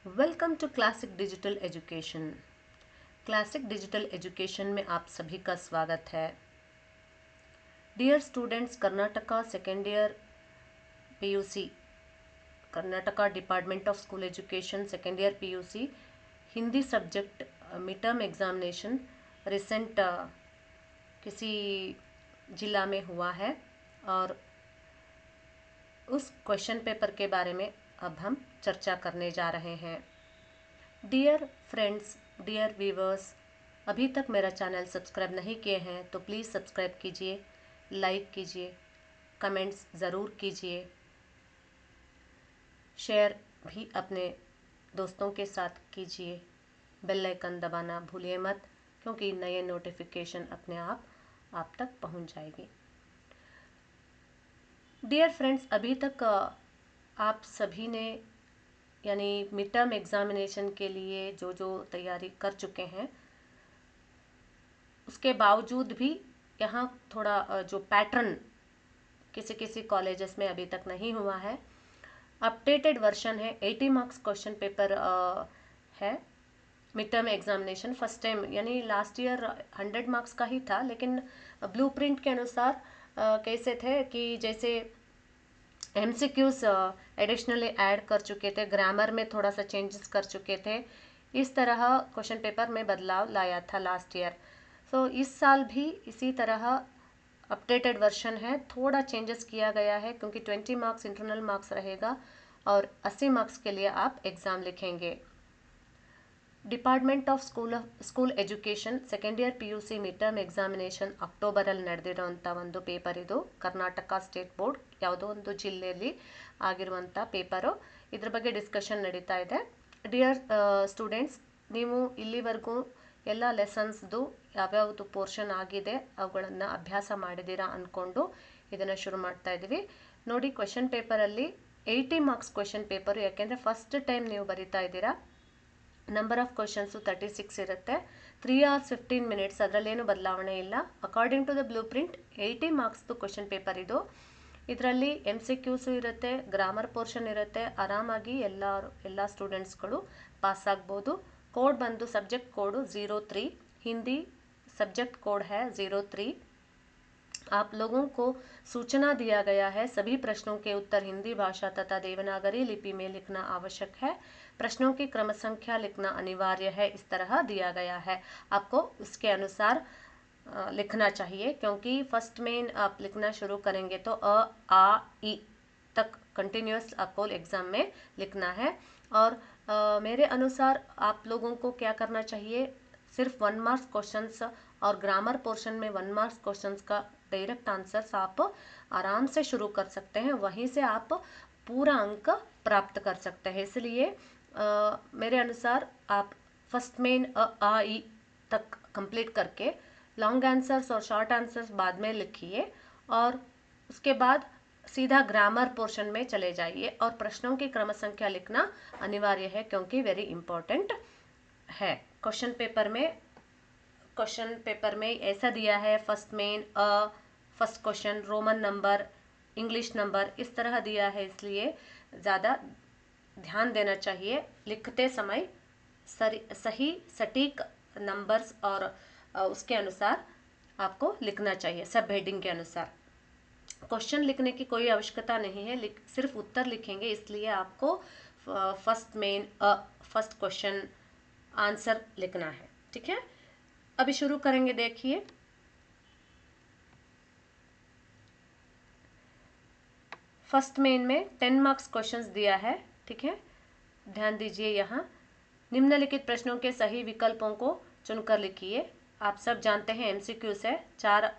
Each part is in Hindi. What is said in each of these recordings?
Welcome to classic digital education. Classic digital education में आप सभी का स्वागत है। Dear students, Karnataka second year PUC, Karnataka department of school education second year PUC Hindi subject mid term examination recent किसी जिला में हुआ है और उस क्वेश्चन पेपर के बारे में अब हम चर्चा करने जा रहे हैं। डियर फ्रेंड्स, डियर व्यूवर्स, अभी तक मेरा चैनल सब्सक्राइब नहीं किए हैं तो प्लीज़ सब्सक्राइब कीजिए, लाइक कीजिए, कमेंट्स ज़रूर कीजिए, शेयर भी अपने दोस्तों के साथ कीजिए, बेल आइकन दबाना भूलिए मत, क्योंकि नए नोटिफिकेशन अपने आप तक पहुंच जाएगी। डियर फ्रेंड्स, अभी तक आप सभी ने यानी मिड टर्म एग्जामिनेशन के लिए जो जो तैयारी कर चुके हैं, उसके बावजूद भी यहाँ थोड़ा जो पैटर्न किसी किसी कॉलेजेस में अभी तक नहीं हुआ है, अपडेटेड वर्जन है। 80 मार्क्स क्वेश्चन पेपर है mid term examination first time, यानी लास्ट ईयर 100 मार्क्स का ही था, लेकिन ब्लूप्रिंट के अनुसार कैसे थे कि जैसे एमसीक्यूज एडिशनली ऐड कर चुके थे, ग्रामर में थोड़ा सा चेंजेस कर चुके थे, इस तरह क्वेश्चन पेपर में बदलाव लाया था लास्ट ईयर। सो इस साल भी इसी तरह अपडेटेड वर्जन है, थोड़ा चेंजेस किया गया है क्योंकि 20 मार्क्स इंटरनल मार्क्स रहेगा और 80 मार्क्स के लिए आप एग्ज़ाम लिखेंगे। Department of school education second year PUC mid term examination ಅಕ್ಟೋಬರಲ್ಲಿ ನಡೆದಿರೋಂಥ ಒಂದು ಪೇಪರ್ ಇದು. ಕರ್ನಾಟಕ ಸ್ಟೇಟ್ ಬೋರ್ಡ್ ಯಾವುದೋ ಒಂದು ಜಿಲ್ಲೆಯಲ್ಲಿ ಆಗಿರುವಂಥ ಪೇಪರು. ಇದ್ರ ಬಗ್ಗೆ ಡಿಸ್ಕಷನ್ ನಡೀತಾ ಇದೆ. ಡಿಯರ್ ಸ್ಟೂಡೆಂಟ್ಸ್, ನೀವು ಇಲ್ಲಿವರೆಗೂ ಎಲ್ಲ ಲೆಸನ್ಸ್ದು ಯಾವ್ಯಾವುದು ಪೋರ್ಷನ್ ಆಗಿದೆ ಅವುಗಳನ್ನು ಅಭ್ಯಾಸ ಮಾಡಿದ್ದೀರಾ ಅಂದ್ಕೊಂಡು ಇದನ್ನು ಶುರು ಮಾಡ್ತಾ ಇದ್ದೀವಿ. ನೋಡಿ, ಕ್ವೆಶನ್ ಪೇಪರಲ್ಲಿ 80 ಮಾರ್ಕ್ಸ್ ಕ್ವೆಶನ್ ಪೇಪರು, ಯಾಕೆಂದರೆ ಫಸ್ಟ್ ಟೈಮ್ ನೀವು ಬರಿತಾ ಇದ್ದೀರಾ. ನಂಬರ್ ಆಫ್ ಕ್ವಶನ್ಸು 36 ಇರುತ್ತೆ. 3 hours 15 minutes, ಅದರಲ್ಲೇನು ಬದಲಾವಣೆ ಇಲ್ಲ. According to the blueprint 80 ಮಾರ್ಕ್ಸ್ದು ಕ್ವಶನ್ ಪೇಪರ್ ಇದು. ಇದರಲ್ಲಿ MCQಸು ಇರುತ್ತೆ, ಗ್ರಾಮರ್ ಪೋರ್ಷನ್ ಇರುತ್ತೆ. ಆರಾಮಾಗಿ ಎಲ್ಲ ಸ್ಟೂಡೆಂಟ್ಸ್ಗಳು ಪಾಸ್ ಆಗ್ಬೋದು. ಕೋಡ್ ಬಂದು subject code 03, Hindi subject code है 03. आप लोगों को सूचना दिया गया है सभी प्रश्नों के उत्तर हिंदी भाषा तथा देवनागरी लिपि में लिखना आवश्यक है. प्रश्नों की क्रम संख्या लिखना अनिवार्य है. इस तरह दिया गया है, आपको उसके अनुसार लिखना चाहिए, क्योंकि फर्स्ट में आप लिखना शुरू करेंगे तो अ आ ई तक कंटिन्यूस आपको एग्ज़ाम में लिखना है. और मेरे अनुसार आप लोगों को क्या करना चाहिए, सिर्फ 1 मार्क्स क्वेश्चंस और ग्रामर पोर्शन में 1 मार्क्स क्वेश्चंस का डायरेक्ट आंसर्स आप आराम से शुरू कर सकते हैं, वहीं से आप पूरा अंक प्राप्त कर सकते हैं. इसलिए मेरे अनुसार आप फर्स्ट मेन आ ई तक कंप्लीट करके लॉन्ग आंसर्स और शॉर्ट आंसर्स बाद में लिखिए और उसके बाद सीधा ग्रामर पोर्शन में चले जाइए. और प्रश्नों की क्रम संख्या लिखना अनिवार्य है, क्योंकि वेरी इंपॉर्टेंट है. क्वेश्चन पेपर में ऐसा दिया है, first main first question, Roman number, English number, इस तरह दिया है. इसलिए ज़्यादा ध्यान देना चाहिए लिखते समय. सही सटीक नंबर्स और उसके अनुसार आपको लिखना चाहिए, सब हेडिंग के अनुसार. क्वेश्चन लिखने की कोई आवश्यकता नहीं है, सिर्फ उत्तर लिखेंगे. इसलिए आपको first main first question answer लिखना है. ठीक है, अभी शुरू करेंगे. देखिए, फर्स्ट मेन में 10 मार्क्स क्वेश्चंस दिया है. ठीक है, ध्यान दीजिए. यहाँ निम्नलिखित प्रश्नों के सही विकल्पों को चुनकर लिखिए. आप सब जानते हैं MCQ से 4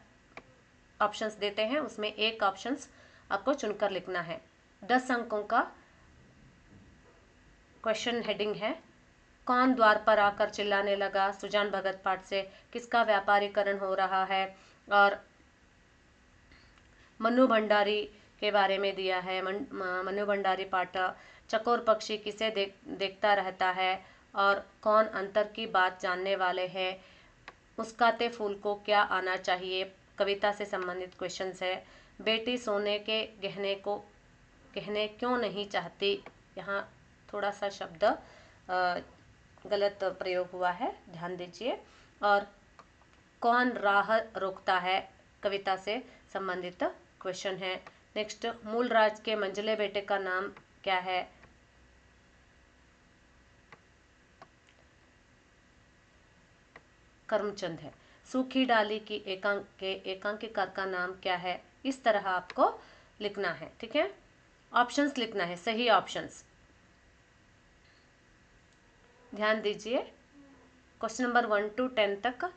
ऑप्शंस देते हैं, उसमें एक ऑप्शंस आपको चुनकर लिखना है. 10 अंकों का क्वेश्चन हेडिंग है. कौन द्वार पर आकर चिल्लाने लगा? सुजान भगत पाठ से. किसका व्यापारीकरण हो रहा है? और मनु भंडारी के बारे में दिया है. मनु भंडारी पाठ. चकोर पक्षी किसे देखता रहता है? और कौन अंतर की बात जानने वाले हैं? मुस्काते फूल को क्या आना चाहिए? कविता से संबंधित क्वेश्चंस है. बेटी सोने के गहने क्यों नहीं चाहती? यहाँ थोड़ा सा शब्द गलत प्रयोग हुआ है, ध्यान दीजिए। और कौन राह रोकता है कविता से संबंधित क्वेश्चन है। नेक्स्ट, मूलराज के मंझले बेटे का नाम क्या है? करमचंद है। सूखी डाली की एकांकिकार का नाम क्या है? इस तरह आपको लिखना है, ठीक है। ऑप्शंस लिखना है, सही ऑप्शंस। ध्यान दीजिए, क्वेश्चन नंबर 1 to 10 तक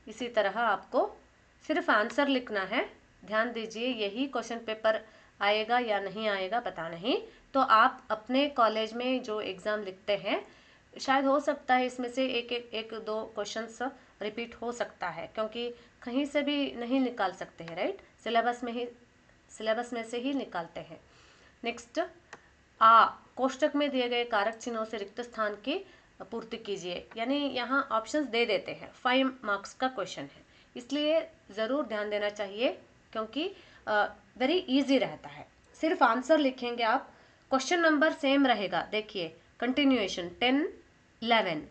इसी तरह आपको सिर्फ आंसर लिखना है। ध्यान दीजिए, यही क्वेश्चन पेपर आएगा या नहीं आएगा पता नहीं, तो आप अपने कॉलेज में जो एग्ज़ाम लिखते हैं शायद हो सकता है इसमें से एक दो क्वेश्चंस रिपीट हो सकता है, क्योंकि कहीं से भी नहीं निकाल सकते हैं, राइट। सिलेबस में से ही निकालते हैं। नेक्स्ट, कोष्टक में दिए गए कारक चिन्हों से रिक्त स्थान की पूर्ति कीजिए। यानी यहाँ ऑप्शंस दे देते हैं, 5 मार्क्स का क्वेश्चन है, इसलिए ज़रूर ध्यान देना चाहिए, क्योंकि वेरी इजी रहता है। सिर्फ आंसर लिखेंगे आप, क्वेश्चन नंबर सेम रहेगा। देखिए, कंटिन्यूएशन 10, 11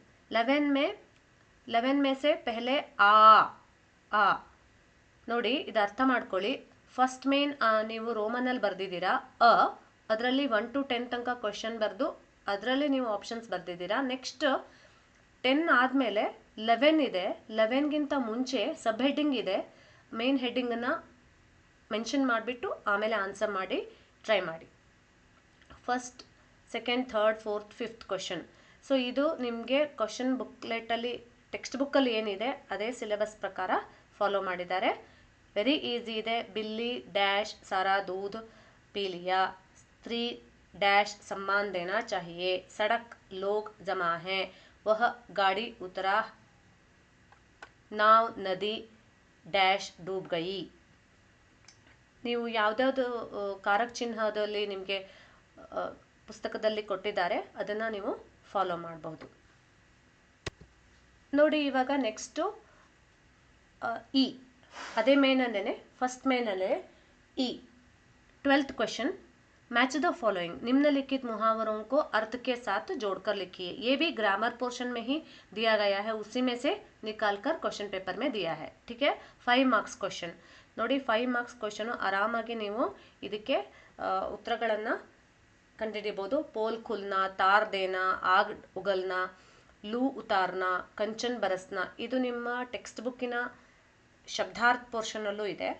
में से पहले आ ನೋಡಿ, ಇದು ಅರ್ಥ ಮಾಡ್ಕೊಳ್ಳಿ। ಫಸ್ಟ್ ಮೇನ್ ನೀವು ರೋಮನಲ್ಲಿ ಬರೆದಿದ್ದೀರಾ ಅದರಲ್ಲಿ 1 to 10 ತನಕ ಕ್ವೆಶ್ಚನ್ ಬರೆದು ಅದರಲ್ಲಿ ನೀವು ಆಪ್ಷನ್ಸ್ ಬರೆದಿದ್ದೀರಾ। ನೆಕ್ಸ್ಟ್ 10 ಆದಮೇಲೆ 11 ಇದೆ, 11ಗಿಂತ ಮುಂಚೆ ಸಬ್ ಹೆಡ್ಡಿಂಗ್ ಇದೆ, ಮೇನ್ ಹೆಡ್ಡಿಂಗನ್ನು ಮೆನ್ಷನ್ ಮಾಡಿಬಿಟ್ಟು ಆಮೇಲೆ ಆನ್ಸರ್ ಮಾಡಿ ಟ್ರೈ ಮಾಡಿ। First, second, third, fourth, fifth question. So ಇದು ನಿಮಗೆ ಕ್ವೆಶ್ಚನ್ ಬುಕ್ಲೆಟಲ್ಲಿ, ಟೆಕ್ಸ್ಟ್ ಬುಕ್ಕಲ್ಲಿ ಏನಿದೆ ಅದೇ ಸಿಲೆಬಸ್ ಪ್ರಕಾರ ಫಾಲೋ ಮಾಡಿದ್ದಾರೆ। ವೆರಿ ಈಸಿ ಇದೆ। बिल्ली डैश सारा दूध पी लिया, स्त्री डैश सम्मान देना चाहिए, सड़क लोग जमा हैं, वह गाड़ी उतरा, नाव नदी डैश डूब गई। ನೀವು ಯಾವುದ್ಯಾವುದು ಕಾರಕ ಚಿಹ್ನದಲ್ಲಿ ನಿಮಗೆ ಪುಸ್ತಕದಲ್ಲಿ ಕೊಟ್ಟಿದ್ದಾರೆ ಅದನ್ನು ನೀವು ಫಾಲೋ ಮಾಡಬಹುದು ನೋಡಿ। ಇವಾಗ ನೆಕ್ಸ್ಟು ಇ, ಅದೇ ಮೇನಲ್ಲೇ फर्स्ट ಮೇನಲ್ಲೇ ई 12th question, match the following, निम्नलिखित मुहावरों को अर्थ के साथ जोड़कर लिखिए। ये भी ग्रामर पोर्शन में ही दिया गया है, उसी में से निकाल कर क्वेश्चन पेपर में दिया है, ठीक है। 5 ಮಾರ್ಕ್ಸ್ ಕ್ವೆಶ್ಚನ್ ನೋಡಿ, 5 ಮಾರ್ಕ್ಸ್ ಕ್ವೆಶ್ಚನ್ ಆರಾಮಾಗಿ ನೀವು ಇದಕ್ಕೆ ಉತ್ತರಗಳನ್ನು ಕಂಡುಹಿಡಿಯಬಹುದು। ಪೋಲ್ ಖುಲ್ನಾ, ತಾರ್ ದೇನಾ, ಆಗ್ ಉಗಲ್ನಾ, ಲೂ ಉತಾರ್ನಾ, ಕಂಚನ್ ಬರಸ್ನಾ, ಇದು ನಿಮ್ಮ ಟೆಕ್ಸ್ಟ್ ಬುಕ್ಕಿನ ಶಬ್ದಾರ್ಥ ಪೋರ್ಷನಲ್ಲೂ ಇದೆ,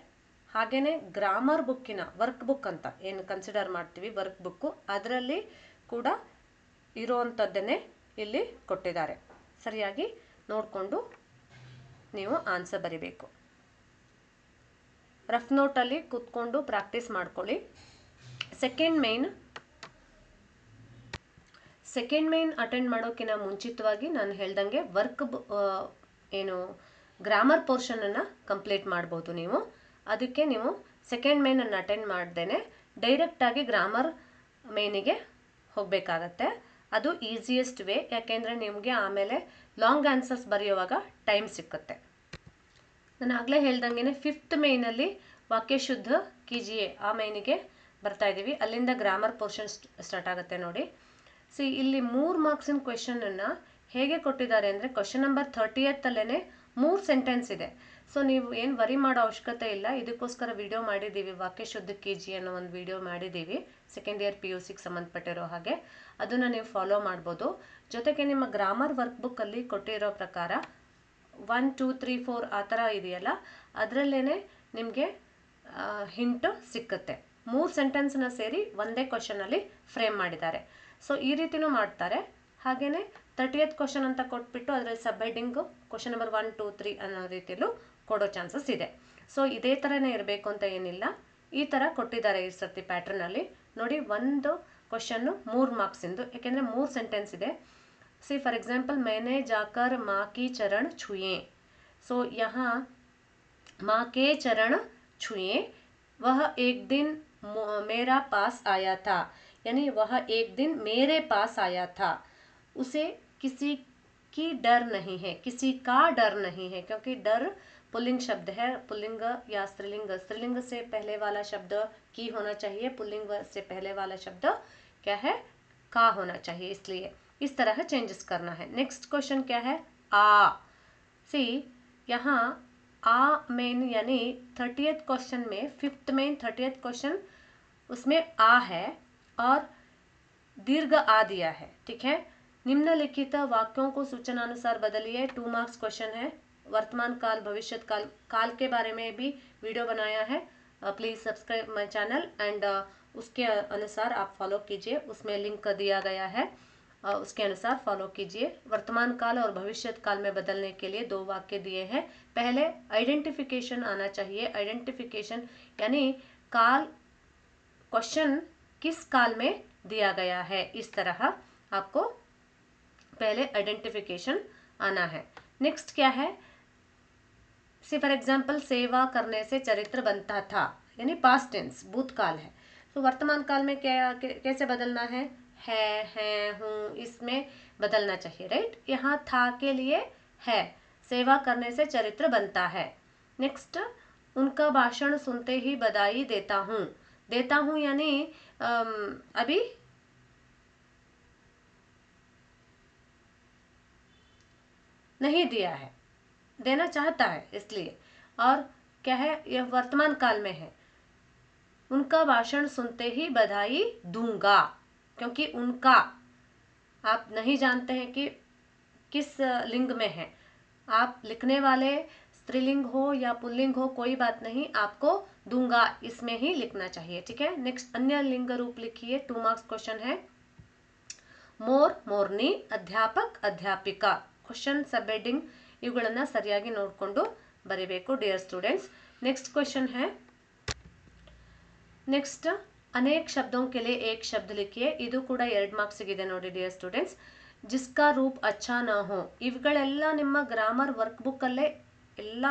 ಹಾಗೆಯೇ ಗ್ರಾಮರ್ ಬುಕ್ಕಿನ ವರ್ಕ್ ಬುಕ್ ಅಂತ ಏನು ಕನ್ಸಿಡರ್ ಮಾಡ್ತೀವಿ ವರ್ಕ್ ಬುಕ್ಕು, ಅದರಲ್ಲಿ ಕೂಡ ಇರೋವಂಥದ್ದನ್ನೇ ಇಲ್ಲಿ ಕೊಟ್ಟಿದ್ದಾರೆ। ಸರಿಯಾಗಿ ನೋಡಿಕೊಂಡು ನೀವು ಆನ್ಸರ್ ಬರಿಬೇಕು। ರಫ್ ನೋಟಲ್ಲಿ ಕೂತ್ಕೊಂಡು ಪ್ರಾಕ್ಟೀಸ್ ಮಾಡ್ಕೊಳ್ಳಿ। ಸೆಕೆಂಡ್ ಮೇನ್ ಅಟೆಂಡ್ ಮಾಡೋಕ್ಕಿಂತ ಮುಂಚಿತವಾಗಿ ನಾನು ಹೇಳ್ದಂಗೆ ವರ್ಕ್ ಏನು ಗ್ರಾಮರ್ ಪೋರ್ಷನನ್ನು ಕಂಪ್ಲೀಟ್ ಮಾಡ್ಬೋದು ನೀವು। ಅದಕ್ಕೆ ನೀವು ಸೆಕೆಂಡ್ ಮೇನನ್ನು ಅಟೆಂಡ್ ಮಾಡ್ದೇನೆ ಡೈರೆಕ್ಟಾಗಿ ಗ್ರಾಮರ್ ಮೇನಿಗೆ ಹೋಗಬೇಕಾಗತ್ತೆ, ಅದು ಈಸಿಯೆಸ್ಟ್ ವೇ, ಯಾಕೆಂದರೆ ನಿಮಗೆ ಆಮೇಲೆ ಲಾಂಗ್ ಆನ್ಸರ್ಸ್ ಬರೆಯುವಾಗ ಟೈಮ್ ಸಿಕ್ಕುತ್ತೆ। ನಾನು ಆಗಲೇ ಹೇಳ್ದಂಗೆ 5th ಮೇನಲ್ಲಿ ವಾಕ್ಯ ಶುದ್ಧ ಕೀಜಿಯೇ ಆ ಮೇನಿಗೆ ಬರ್ತಾ ಇದ್ದೀವಿ, ಅಲ್ಲಿಂದ ಗ್ರಾಮರ್ ಪೋರ್ಷನ್ ಸ್ಟಾರ್ಟ್ ಆಗುತ್ತೆ ನೋಡಿ। ಇಲ್ಲಿ 3 ಮಾರ್ಕ್ಸಿನ ಕ್ವೆಶ್ಚನನ್ನು ಹೇಗೆ ಕೊಟ್ಟಿದ್ದಾರೆ ಅಂದರೆ ಕ್ವೆಶ್ಚನ್ ನಂಬರ್ 30th ಅಲ್ಲೇ 3 ಸೆಂಟೆನ್ಸ್ ಇದೆ। ಸೊ ನೀವು ಏನು ವರಿ ಮಾಡೋ ಅವಶ್ಯಕತೆ ಇಲ್ಲ, ಇದಕ್ಕೋಸ್ಕರ ವಿಡಿಯೋ ಮಾಡಿದ್ದೀವಿ, ವಾಕ್ಯ ಶುದ್ಧ ಕೆಜಿ ಅನ್ನೋ ಒಂದು ವಿಡಿಯೋ ಮಾಡಿದ್ದೀವಿ ಸೆಕೆಂಡ್ ಇಯರ್ PUCಗೆ ಸಂಬಂಧಪಟ್ಟಿರೋ ಹಾಗೆ, ಅದನ್ನು ನೀವು ಫಾಲೋ ಮಾಡ್ಬೋದು। ಜೊತೆಗೆ ನಿಮ್ಮ ಗ್ರಾಮರ್ ವರ್ಕ್ ಬುಕ್ಕಲ್ಲಿ ಕೊಟ್ಟಿರೋ ಪ್ರಕಾರ 1 2 3 4 ಆ ಥರ ಇದೆಯಲ್ಲ, ಅದರಲ್ಲೇ ನಿಮಗೆ ಹಿಂಟು ಸಿಕ್ಕುತ್ತೆ। 3 ಸೆಂಟೆನ್ಸ್ನ ಸೇರಿ ಒಂದೇ ಕ್ವೆಶ್ಚನಲ್ಲಿ ಫ್ರೇಮ್ ಮಾಡಿದ್ದಾರೆ। ಸೊ ಈ ರೀತಿನೂ ಮಾಡ್ತಾರೆ, ಹಾಗೆಯೇ 30th ಕ್ವೆಶ್ಚನ್ ಅಂತ ಕೊಟ್ಬಿಟ್ಟು ಅದರಲ್ಲಿ ಸಬ್ ಹೆಡ್ಡಿಂಗು ಕ್ವೆಶ್ಚನ್ ನಂಬರ್ 1 2 3 ಅನ್ನೋ ರೀತಿಯಲ್ಲೂ ಕೊಡೋ ಚಾನ್ಸಸ್ ಇದೆ। ಸೊ ಇದೇ ಥರನೇ ಇರಬೇಕು ಅಂತ ಏನಿಲ್ಲ, ಈ ಥರ ಕೊಟ್ಟಿದ್ದಾರೆ ಈ ಸರ್ತಿ ಪ್ಯಾಟ್ರನಲ್ಲಿ ನೋಡಿ। ಒಂದು ಕ್ವೆಶ್ಚನ್ನು 3 ಮಾರ್ಕ್ಸಿಂದು, ಯಾಕೆಂದರೆ 3 ಸೆಂಟೆನ್ಸ್ ಇದೆ। ಫಾರ್ ಎಕ್ಸಾಂಪಲ್, मैंने जाकर माँ की चरण छुए, सो यहाँ माँ के चरण छुए, वह एक दिन मेरा पास आया था, यानी वह एक दिन मेरे पास आया था, उसे किसी की डर नहीं है, किसी का डर नहीं है, क्योंकि डर पुल्लिंग शब्द है, पुल्लिंग या स्त्रीलिंग से पहले वाला शब्द की होना चाहिए, पुल्लिंग से पहले वाला शब्द क्या है, का होना चाहिए, इसलिए इस तरह चेंजेस करना है। नेक्स्ट क्वेश्चन क्या है, आ। सी यहाँ आ मेन यानी 30th क्वेश्चन में 5th मेन 30th क्वेश्चन उसमें आ है और दीर्घ आ दिया है, ठीक है। निम्नलिखित वाक्यों को सूचनानुसार बदलिए, 2 मार्क्स क्वेश्चन है। वर्तमान काल भविष्य काल काल के बारे में भी वीडियो बनाया है, please subscribe my channel and उसके अनुसार आप फॉलो कीजिए, उसमें लिंक दिया गया है, उसके अनुसार फॉलो कीजिए। वर्तमान काल और भविष्य काल में बदलने के लिए 2 वाक्य दिए हैं। पहले आइडेंटिफिकेशन आना चाहिए, आइडेंटिफिकेशन यानी काल, क्वेश्चन किस काल में दिया गया है, इस तरह आपको पहले आइडेंटिफिकेशन आना है। नेक्स्ट क्या है, से फॉर एग्जाम्पल सेवा करने से चरित्र बनता था, यानी पास्ट टेंस भूतकाल है, तो वर्तमान काल में क्या कैसे बदलना है हूँ, इसमें बदलना चाहिए, राइट। यहाँ था के लिए है, सेवा करने से चरित्र बनता है। नेक्स्ट, उनका भाषण सुनते ही बधाई देता हूँ यानी अभी नहीं दिया है, देना चाहता है इसलिए, और क्या है, यह वर्तमान काल में है। उनका भाषण सुनते ही बधाई दूंगा, क्योंकि उनका आप नहीं जानते हैं कि किस लिंग में है, आप लिखने वाले स्त्रीलिंग हो या पुल्लिंग हो कोई बात नहीं, आपको दूंगा इसमें ही लिखना चाहिए, ठीक है। नेक्स्ट, अन्य लिंग रूप लिखिए, 2 मार्क्स क्वेश्चन है। मोर मोर्नी, अध्यापक अध्यापिका, ಕ್ವಶನ್ ಸಬ್ ಹೆಡಿಂಗ್ ಇವುಗಳನ್ನು ಸರಿಯಾಗಿ ನೋಡಿಕೊಂಡು ಬರೀಬೇಕು ಡಿಯರ್ स्टूडेंट्स। नेक्स्ट क्वेश्चन है, नेक्स्ट अनेक शब्दों के लिए एक शब्द लिखिए, ಇದು ಕೂಡ 2 ಮಾರ್ಕ್ಸ್ ಇದೆ ನೋಡಿ ಡಿಯರ್ स्टूडेंट्स। जिसका रूप अच्छा ना हो, ಇವುಗಳೆಲ್ಲ ನಿಮ್ಮ ಗ್ರಾಮರ್ ವರ್ಕ್ ಬುಕ್ ಅಲ್ಲೇ ಎಲ್ಲ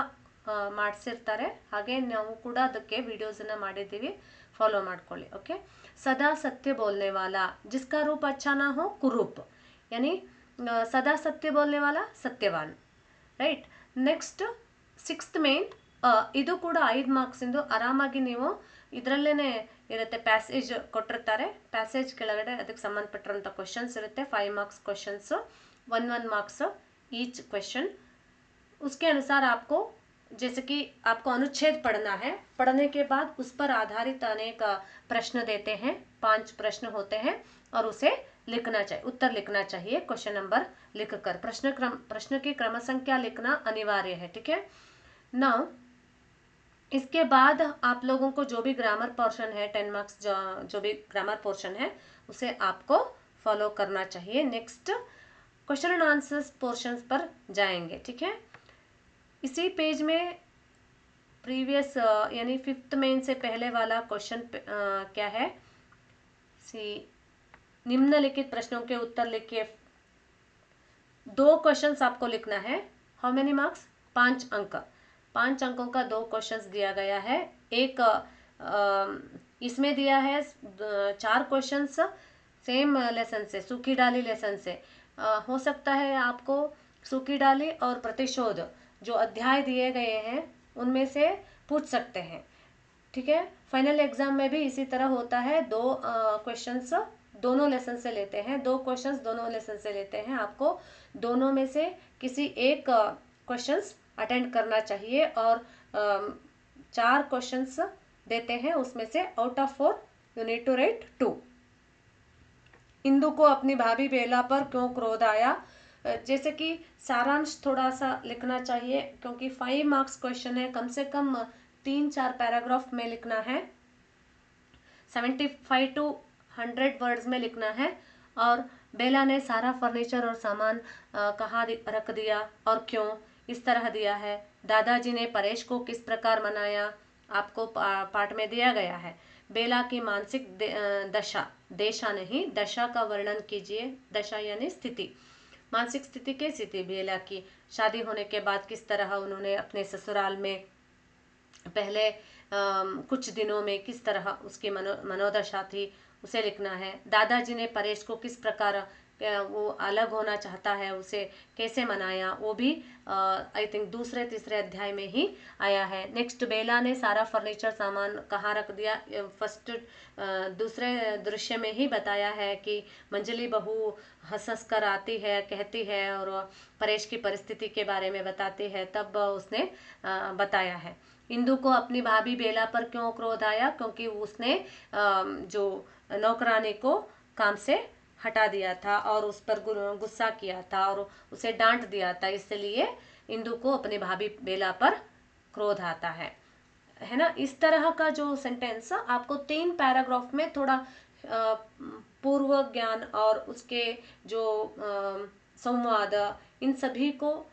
ಮಾಡಿಸಿರ್ತಾರೆ, ಹಾಗೆ ನಾವು ಕೂಡ ಅದಕ್ಕೆ ವಿಡಿಯೋಸ್ ಅನ್ನು ಮಾಡಿದ್ದೀವಿ, फॉलो ಮಾಡ್ಕೊಳ್ಳಿ, ओके। सदा सत्य बोलने वाला, जिसका रूप अच्छा ना हो कुरूप, यानी सदा सत्य बोलने वाला Satyavan, right. Next 6th main, ಇದು ಕೂಡ 5 ಮಾರ್ಕ್ಸ್ ಇಂದು, ಆರಾಮಾಗಿ ನೀವು ಇದರಲ್ಲೇನೆ ಇರುತ್ತೆ, ಪ್ಯಾಸೇಜ್ ಕೊಟ್ಟಿರ್ತಾರೆ, ಪ್ಯಾಸೇಜ್ ಕೆಳಗಡೆ ಅದಕ್ಕೆ ಸಂಬಂಧಪಟ್ಟಿರುವಂಥ ಕ್ವೆಶ್ಚನ್ಸ್ ಇರುತ್ತೆ, 5 ಮಾರ್ಕ್ಸ್ ಕ್ವೆश्चंस, 1 मार्क्स ईच क्वेश्चन। उसके अनुसार आपको, जैसे कि आपको अनुच्छेद पढ़ना है, पढ़ने के बाद उस पर आधारित अनेक प्रश्न देते हैं, 5 प्रश्न होते हैं और उसे लिखना चाहिए, उत्तर लिखना चाहिए, क्वेश्चन नंबर लिखकर प्रश्न की क्रम संख्या लिखना अनिवार्य है, ठीक है। नाउ इसके बाद आप लोगों को जो भी ग्रामर पोर्शन है 10 मार्क्स जो भी ग्रामर पोर्शन है उसे आपको फॉलो करना चाहिए। Next question and answers portions पर जाएंगे, ठीक है। इसी पेज में प्रीवियस यानी 5th मेन से पहले वाला क्वेश्चन क्या है, सी निम्नलिखित प्रश्नों के उत्तर लिखिए। 2 क्वेश्चंस आपको लिखना है, हाउ मेनी मार्क्स, 5 अंक, 5 अंकों का 2 क्वेश्चंस दिया गया है। एक इसमें दिया है 4 क्वेश्चंस सेम लेसन से, सूखी डाली लेसन से, हो सकता है आपको सूखी डाली और प्रतिशोध जो अध्याय दिए गए हैं उनमें से पूछ सकते हैं, ठीक है। फाइनल एग्जाम में भी इसी तरह होता है, 2 क्वेश्चंस दोनों लेसन से लेते हैं, 2 क्वेश्चंस दोनों लेसन से लेते हैं, आपको दोनों में से किसी एक क्वेश्चंस अटेंड करना चाहिए और 4 क्वेश्चंस देते हैं, उसमें से out of 4 you need to write 2। Indu को अपनी भाभी बेला पर क्यों क्रोध आया, जैसे कि सारांश थोड़ा सा लिखना चाहिए, क्योंकि 5 मार्क्स क्वेश्चन है, कम से कम 3-4 पैराग्राफ में लिखना है, 75 to 100 वर्ड्स में लिखना है। और बेला ने सारा फर्नीचर और सामान कहाँ रख दिया और क्यों, इस तरह दिया है। दादाजी ने परेश को किस प्रकार मनाया, आपको पाठ में दिया गया है। बेला की मानसिक दशा, देशा नहीं दशा का वर्णन कीजिए, दशा यानी स्थिति, मानसिक स्थिति कैसी थी बेला की, शादी होने के बाद किस तरह उन्होंने अपने ससुराल में पहले कुछ दिनों में किस तरह उसकी मनोदशा थी, उसे लिखना है। दादाजी ने परेश को किस प्रकार वो अलग होना चाहता है उसे कैसे मनाया, वो भी आई थिंक दूसरे तीसरे अध्याय में ही आया है। नेक्स्ट, बेला ने सारा फर्नीचर सामान कहाँ रख दिया, फर्स्ट दूसरे दृश्य में ही बताया है कि मंजली बहू हंस हंस कर आती है, कहती है और परेश की परिस्थिति के बारे में बताती है, तब उसने बताया है। इंदु को अपनी भाभी बेला पर क्यों क्रोध आया, क्योंकि उसने जो नौकरानी को काम से हटा दिया था और उस पर गुस्सा किया था और उसे डांट दिया था, इसलिए इंदु को अपनी भाभी बेला पर क्रोध आता है ना। इस तरह का जो सेंटेंस आपको 3 पैराग्राफ में थोड़ा पूर्व ज्ञान और उसके जो संवाद इन सभी को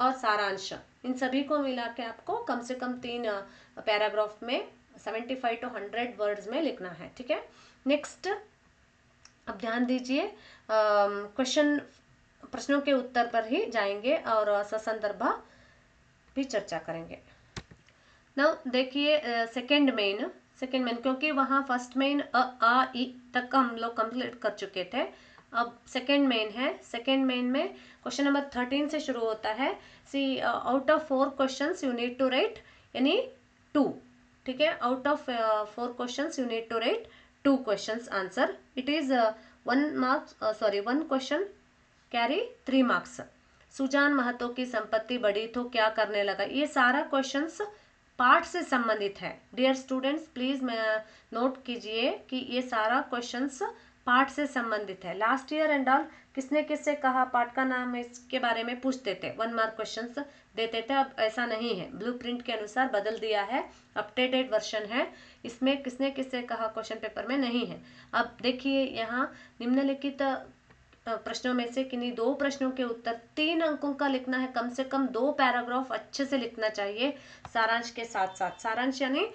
और सारांश इन सभी को मिला के आपको कम से कम 3 पैराग्राफ में 75 to 100 वर्ड्स में लिखना है, ठीक है। नेक्स्ट, अब ध्यान दीजिए, प्रश्नों के उत्तर पर ही जाएंगे और ससंदर्भ भी चर्चा करेंगे। नाउ देखिए, सेकंड मेन क्योंकि वहाँ फर्स्ट मेन आ ई तक हम लोग कंप्लीट कर चुके थे। अब सेकंड मेन है। सेकंड मेन में क्वेश्चन नंबर 13 से शुरू होता है। See, out of 4 questions you need to write यानी 2, ठीक है। Out of 4 questions you need to write 2 questions answer. It is 1 question carry 3 marks. Sujan Mahato की संपत्ति बढ़ी तो क्या करने लगा। ये सारा क्वेश्चंस पाठ से संबंधित है। डियर स्टूडेंट्स, प्लीज नोट कीजिए कि ये सारा क्वेश्चंस पाठ से संबंधित है। लास्ट ईयर एंड ऑल किसने किससे कहा पाठ का नाम, इसके बारे में पूछते थे, 1 मार्क क्वेश्चंस देते थे। अब ऐसा नहीं है, ब्लूप्रिंट के अनुसार बदल दिया है, अपडेटेड वर्जन है। इसमें किसने किससे कहा क्वेश्चन पेपर में नहीं है। अब देखिए, यहाँ निम्नलिखित प्रश्नों में से किन्हीं 2 प्रश्नों के उत्तर 3 अंकों का लिखना है। कम से कम 2 पैराग्राफ अच्छे से लिखना चाहिए सारांश के साथ साथ। सारांश यानी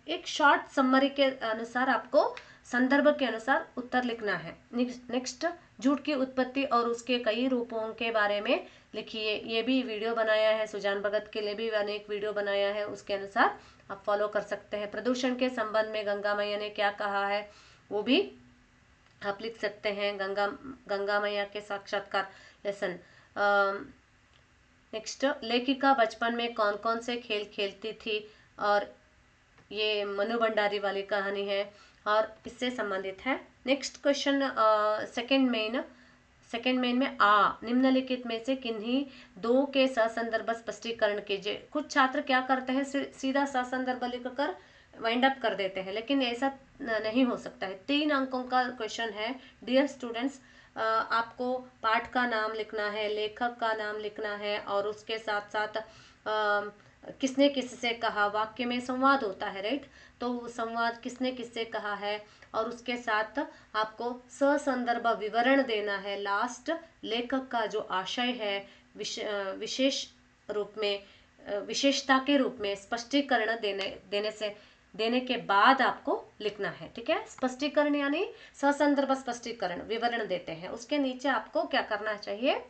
एक शॉर्ट समरी के अनुसार आपको संदर्भ के अनुसार उत्तर लिखना है। नेक्स्ट, झूठ की उत्पत्ति और उसके कई रूपों के बारे में लिखिए। ये भी वीडियो बनाया है, सुजान भगत के लिए भी अनेक वीडियो बनाया है, उसके अनुसार आप फॉलो कर सकते हैं। प्रदूषण के संबंध में गंगा मैया ने क्या कहा है, वो भी आप लिख सकते हैं। गंगा मैया के साक्षात्कार लेसन। नेक्स्ट, लेखिका बचपन में कौन कौन से खेल खेलती थी, और ये मनु भंडारी वाली कहानी है और इससे संबंधित है। नेक्स्ट क्वेश्चन, सेकंड मेन में निम्नलिखित में से किन्हीं 2 के ससंदर्भ स्पष्टीकरण कीजिए। कुछ छात्र क्या करते हैं, सीधा ससंदर्भ लिखकर वाइंड अप कर देते हैं, लेकिन ऐसा नहीं हो सकता है। 3 अंकों का क्वेश्चन है। डियर स्टूडेंट्स, आपको पाठ का नाम लिखना है, लेखक का नाम लिखना है और उसके साथ साथ किसने किससे कहा। वाक्य में संवाद होता है, राइट, तो संवाद किसने किससे कहा है और उसके साथ आपको ससंदर्भ विवरण देना है। लास्ट, लेखक का जो आशय है विशेष रूप में, विशेषता के रूप में स्पष्टीकरण देने के बाद आपको लिखना है, ठीक है। स्पष्टीकरण यानी ससंदर्भ स्पष्टीकरण विवरण देते हैं, उसके नीचे आपको क्या करना चाहिए,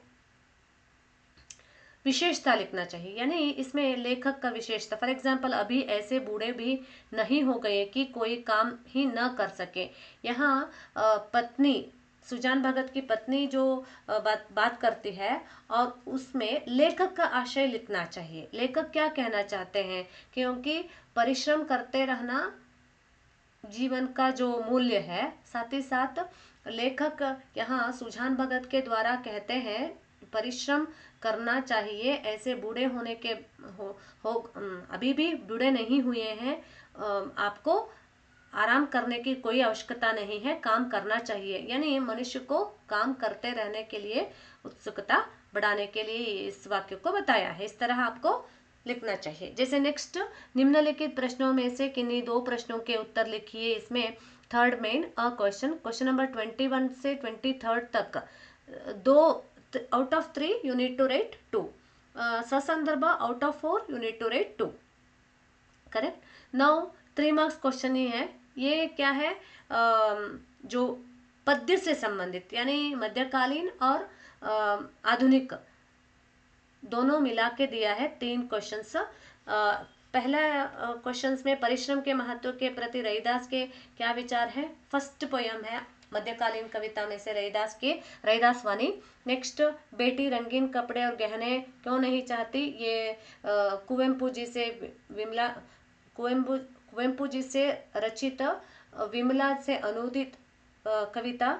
विशेषता लिखना चाहिए, यानी इसमें लेखक का विशेषता। फॉर एग्जाम्पल, अभी ऐसे बूढ़े भी नहीं हो गए कि कोई काम ही न कर सके। यहाँ पत्नी, सुजान भगत की पत्नी जो बात करती है और उसमें लेखक का आशय लिखना चाहिए। लेखक क्या कहना चाहते हैं, क्योंकि परिश्रम करते रहना जीवन का जो मूल्य है। साथ ही साथ लेखक यहाँ सुजान भगत के द्वारा कहते हैं परिश्रम करना चाहिए। ऐसे बूढ़े होने के अभी भी बूढ़े नहीं हुए हैं, आपको आराम करने की कोई आवश्यकता नहीं है, काम करना चाहिए। यानी मनुष्य को काम करते रहने के लिए उत्सुकता बढ़ाने के लिए इस वाक्य को बताया है। इस तरह आपको लिखना चाहिए। जैसे नेक्स्ट, निम्नलिखित प्रश्नों में से किन्हीं 2 प्रश्नों के उत्तर लिखिए। इसमें थर्ड मेन क्वेश्चन नंबर 21 से 23 तक 2 out of 3 you need to write 2। ससंदर्भ out of 4 you need to write 2, correct. Now 3 marks question ही है। ये क्या है, जो पद्य से संबंधित यानी मध्यकालीन और आधुनिक दोनों मिला के दिया है 3 क्वेश्चंस। पहला क्वेश्चंस में परिश्रम के महत्व के प्रति रैदास के क्या विचार है। फर्स्ट पोयम है मध्यकालीन कविता में से रैदास वाणी। नेक्स्ट, बेटी रंगीन कपड़े और गहने क्यों नहीं चाहती, ये कुवेम्पू जी से रचित विमला से अनुदित कविता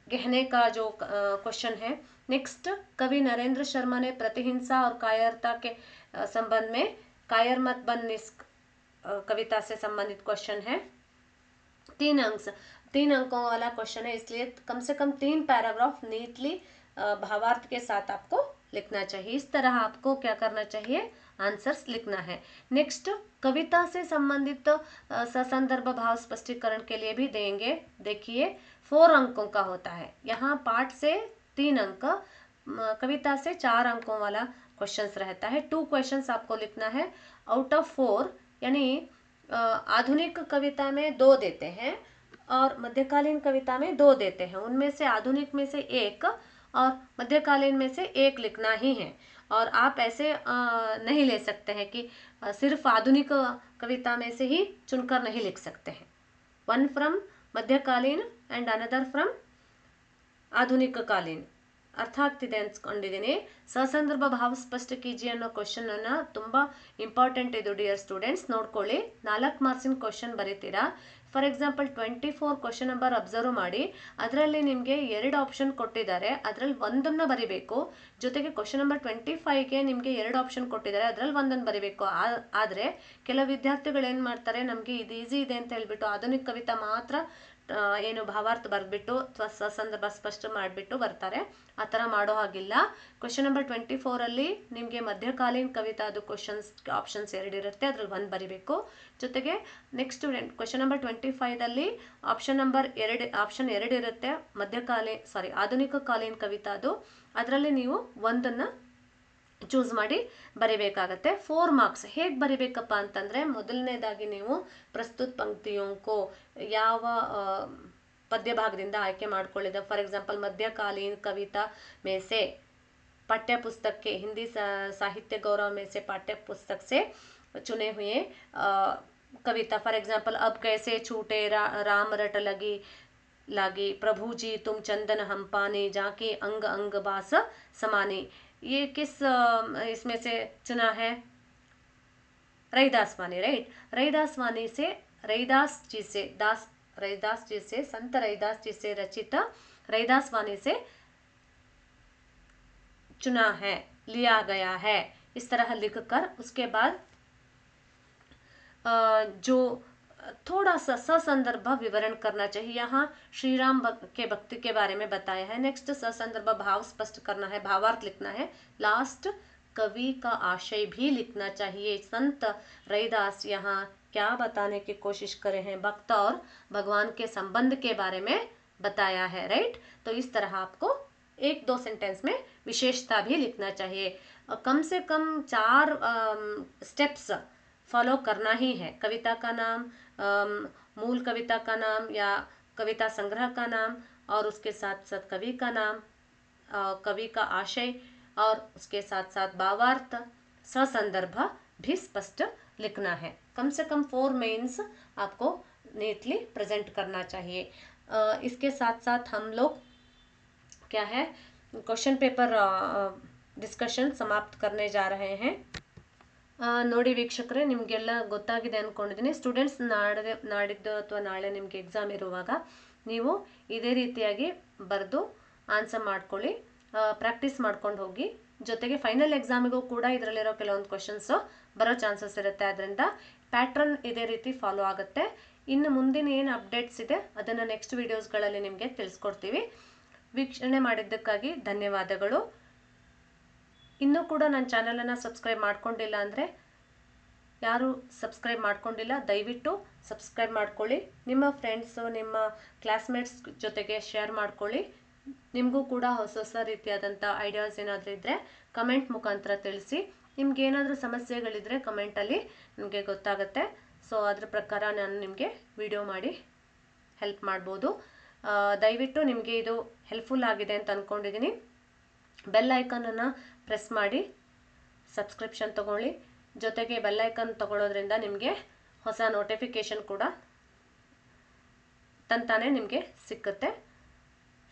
गहने का जो क्वेश्चन है। नेक्स्ट, कवि नरेंद्र शर्मा ने प्रतिहिंसा और कायरता के संबंध में कायर मत बन निष्क कविता से संबंधित क्वेश्चन है। 3 अंकों वाला क्वेश्चन है, इसलिए कम से कम 3 पैराग्राफ नीटली भावार्थ के साथ आपको लिखना चाहिए। इस तरह आपको क्या करना चाहिए, आंसर्स लिखना है। नेक्स्ट, कविता से संबंधित ससंदर्भ भाव स्पष्टीकरण के लिए भी देंगे। देखिए 4 अंकों का होता है, यहाँ पाठ से 3 अंक, कविता से 4 अंकों वाला क्वेश्चंस रहता है। 2 क्वेश्चंस आपको लिखना है आउट ऑफ 4, यानी आधुनिक कविता में 2 देते हैं और मध्यकालीन कविता में 2 देते हैं। उनमें से आधुनिक में से 1 और मध्यकालीन में से 1 लिखना ही है। और आप ऐसे नहीं ले सकते हैं कि सिर्फ आधुनिक कविता में से ही चुनकर नहीं लिख सकते हैं। 1 फ्रॉम मध्यकालीन एंड अनदर फ्रॉम ಆಧುನಿಕ ಕಾಲೀನ. ಅರ್ಥ ಆಗ್ತಿದೆ ಅನ್ಸ್ಕೊಂಡಿದ್ದೀನಿ. ಸಸಂದರ್ಭ ಭಾವ ಸ್ಪಷ್ಟ ಕೀಜಿ ಅನ್ನೋ ಕ್ವಶನ್ ಅನ್ನ ತುಂಬಾ ಇಂಪಾರ್ಟೆಂಟ್ ಇದು ಡಿಯರ್ ಸ್ಟೂಡೆಂಟ್ಸ್, ನೋಡ್ಕೊಳ್ಳಿ. 4 ಮಾರ್ಕ್ಸಿನ ಕ್ವಶನ್ ಬರೀತೀರಾ. For example 24 question number observe ಮಾಡಿ, ಅದರಲ್ಲಿ ನಿಮಗೆ 2 ಆಪ್ಷನ್ ಕೊಟ್ಟಿದ್ದಾರೆ, ಅದರಲ್ಲಿ ಒಂದನ್ನ ಬರಿಬೇಕು. ಜೊತೆಗೆ ಕ್ವಶನ್ ನಂಬರ್ 25ಗೆ ನಿಮಗೆ 2 ಆಪ್ಷನ್ ಕೊಟ್ಟಿದ್ದಾರೆ, ಅದರಲ್ಲಿ ಒಂದನ್ನು ಬರಿಬೇಕು. ಆದರೆ ಕೆಲವು ವಿದ್ಯಾರ್ಥಿಗಳು ಏನು ಮಾಡ್ತಾರೆ, ನಮಗೆ ಇದು ಈಸಿ ಇದೆ ಅಂತ ಹೇಳ್ಬಿಟ್ಟು ಆಧುನಿಕ ಕವಿತಾ ಮಾತ್ರ ಏನು ಭಾವಾರ್ಥ ಬರೆದ್ಬಿಟ್ಟು ಸಂದರ್ಭ ಸ್ಪಷ್ಟ ಮಾಡಿಬಿಟ್ಟು ಬರ್ತಾರೆ. ಆ ಥರ ಮಾಡೋ ಹಾಗಿಲ್ಲ. ಕ್ವಶನ್ ನಂಬರ್ 24ಅಲ್ಲಿ ನಿಮಗೆ ಮಧ್ಯಕಾಲೀನ ಕವಿತಾದು ಆಪ್ಷನ್ಸ್ 2 ಇರುತ್ತೆ, ಅದ್ರಲ್ಲಿ 1 ಬರಿಬೇಕು. ಜೊತೆಗೆ ನೆಕ್ಸ್ಟ್ ಕ್ವಶನ್ ನಂಬರ್ 25ದಲ್ಲಿ ಆಪ್ಷನ್ 2 ಇರುತ್ತೆ, ಆಧುನಿಕ ಕಾಲೀನ ಕವಿತಾದು. ಅದರಲ್ಲಿ ನೀವು 1 ಚೂಸ್ ಮಾಡಿ ಬರಿಬೇಕಾಗತ್ತೆ. 4 ಮಾರ್ಕ್ಸ್ ಹೇಗೆ ಬರಿಬೇಕಪ್ಪ ಅಂತಂದರೆ, ಮೊದಲನೇದಾಗಿ ನೀವು ಪ್ರಸ್ತುತ ಪಂಕ್ತಿಯೋಂಕೋ ಯಾವ ಪದ್ಯ ಭಾಗದಿಂದ ಆಯ್ಕೆ ಮಾಡ್ಕೊಳ್ಳಿದೆ. ಫಾರ್ ಎಕ್ಸಾಂಪಲ್ मध्यकालीन कविता में से पाठ्य पुस्तक के हिंदी साहित्य गौरव में से पाठ्य पुस्तक से चुने हुए कविता. फॉर एग्जांपल अब कैसे छूटे राम रट लागी प्रभु जी तुम चंदन हम पानी जाके अंग अंग बास समानी, ये किस इसमें से चुना है, रैदास वाणी. राइट, रैदास वाणी से रैदास जी से संत रैदास जी से रचित रैदास वाणी से चुना है, लिया गया है. इस तरह लिखकर उसके बाद जो थोड़ा सा ससंदर्भ विवरण करना चाहिए. यहाँ श्री राम के भक्ति के बारे में बताया है. नेक्स्ट, ससंदर्भ भाव स्पष्ट करना है, भावार्थ लिखना है. लास्ट, कवि का आशय भी लिखना चाहिए. संत रैदास यहाँ क्या बताने की कोशिश करे हैं, भक्त और भगवान के संबंध के बारे में बताया है. राइट, तो इस तरह आपको 1-2 सेंटेंस में विशेषता भी लिखना चाहिए. कम से कम 4 स्टेप्स फॉलो करना ही है. कविता का नाम, मूल कविता का नाम या कविता संग्रह का नाम, और उसके साथ साथ कवि का नाम, कवि का आशय, और उसके साथ साथ भावार्थ, ससंदर्भ भी स्पष्ट लिखना है. कम से कम 4 मेंस आपको नीटली प्रेजेंट करना चाहिए. इसके साथ साथ हम लोग क्या है, क्वेश्चन पेपर डिस्कशन समाप्त करने जा रहे हैं. ನೋಡಿ ವೀಕ್ಷಕರೇ, ನಿಮಗೆಲ್ಲ ಗೊತ್ತಾಗಿದೆ ಅಂದ್ಕೊಂಡಿದ್ದೀನಿ. ಸ್ಟೂಡೆಂಟ್ಸ್ ನಾಡಿದ್ದು ಅಥವಾ ನಾಳೆ ನಿಮಗೆ ಎಕ್ಸಾಮ್ ಇರುವಾಗ ನೀವು ಇದೇ ರೀತಿಯಾಗಿ ಬರೆದು ಆನ್ಸರ್ ಮಾಡ್ಕೊಳ್ಳಿ, ಪ್ರಾಕ್ಟೀಸ್ ಮಾಡ್ಕೊಂಡು ಹೋಗಿ. ಜೊತೆಗೆ ಫೈನಲ್ ಎಕ್ಸಾಮಿಗೂ ಕೂಡ ಇದರಲ್ಲಿರೋ ಕೆಲವೊಂದು ಕ್ವಶನ್ಸ್ ಬರೋ ಚಾನ್ಸಸ್ ಇರುತ್ತೆ. ಅದರಿಂದ ಪ್ಯಾಟ್ರನ್ ಇದೇ ರೀತಿ ಫಾಲೋ ಆಗುತ್ತೆ. ಇನ್ನು ಮುಂದಿನ ಏನು ಅಪ್ಡೇಟ್ಸ್ ಇದೆ ಅದನ್ನು ನೆಕ್ಸ್ಟ್ ವಿಡಿಯೋಸ್ಗಳಲ್ಲಿ ನಿಮಗೆ ತಿಳಿಸ್ಕೊಡ್ತೀವಿ. ವೀಕ್ಷಣೆ ಮಾಡಿದ್ದಕ್ಕಾಗಿ ಧನ್ಯವಾದಗಳು. ಇನ್ನೂ ಕೂಡ ನನ್ನ ಚಾನಲನ್ನು ಸಬ್ಸ್ಕ್ರೈಬ್ ಮಾಡ್ಕೊಂಡಿಲ್ಲ ಅಂದರೆ, ಯಾರು ಸಬ್ಸ್ಕ್ರೈಬ್ ಮಾಡ್ಕೊಂಡಿಲ್ಲ ದಯವಿಟ್ಟು ಸಬ್ಸ್ಕ್ರೈಬ್ ಮಾಡ್ಕೊಳ್ಳಿ. ನಿಮ್ಮ ಫ್ರೆಂಡ್ಸು, ನಿಮ್ಮ ಕ್ಲಾಸ್ಮೇಟ್ಸ್ ಜೊತೆಗೆ ಶೇರ್ ಮಾಡ್ಕೊಳ್ಳಿ. ನಿಮಗೂ ಕೂಡ ಹೊಸ ರೀತಿಯಾದಂಥ ಐಡಿಯಾಸ್ ಏನಾದರೂ ಇದ್ದರೆ ಕಮೆಂಟ್ ಮುಖಾಂತರ ತಿಳಿಸಿ. ನಿಮ್ಗೆ ಏನಾದರೂ ಸಮಸ್ಯೆಗಳಿದ್ದರೆ ಕಮೆಂಟಲ್ಲಿ ನಿಮಗೆ ಗೊತ್ತಾಗುತ್ತೆ. ಸೊ ಅದ್ರ ಪ್ರಕಾರ ನಾನು ನಿಮಗೆ ವಿಡಿಯೋ ಮಾಡಿ ಹೆಲ್ಪ್ ಮಾಡ್ಬೋದು. ದಯವಿಟ್ಟು ನಿಮಗೆ ಇದು ಹೆಲ್ಪ್ಫುಲ್ ಆಗಿದೆ ಅಂತ ಅಂದ್ಕೊಂಡಿದ್ದೀನಿ. ಬೆಲ್ ಐಕಾನನ್ನು ಪ್ರೆಸ್ ಮಾಡಿ ಸಬ್ಸ್ಕ್ರಿಪ್ಷನ್ ತೊಗೊಳ್ಳಿ. ಜೊತೆಗೆ ಬೆಲ್ ಐಕಾನ್ ತಗೊಳ್ಳೋದ್ರಿಂದ ನಿಮಗೆ ಹೊಸ ನೋಟಿಫಿಕೇಶನ್ ಕೂಡ ತಂತಾನೆ ನಿಮಗೆ ಸಿಕ್ಕುತ್ತೆ.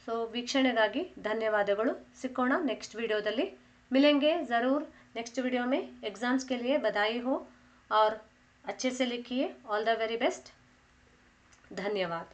ಸೊ ವೀಕ್ಷಣೆಗಾಗಿ ಧನ್ಯವಾದಗಳು. सिकोಣ नेक्स्ट वीडियोದಲ್ಲಿ. मिलेंगे ज़रूर नेक्स्ट वीडियो में. एग्ज़ाम्स के लिए बधाई हो और अच्छे से लिखिए. All the very best. धन्यवाद.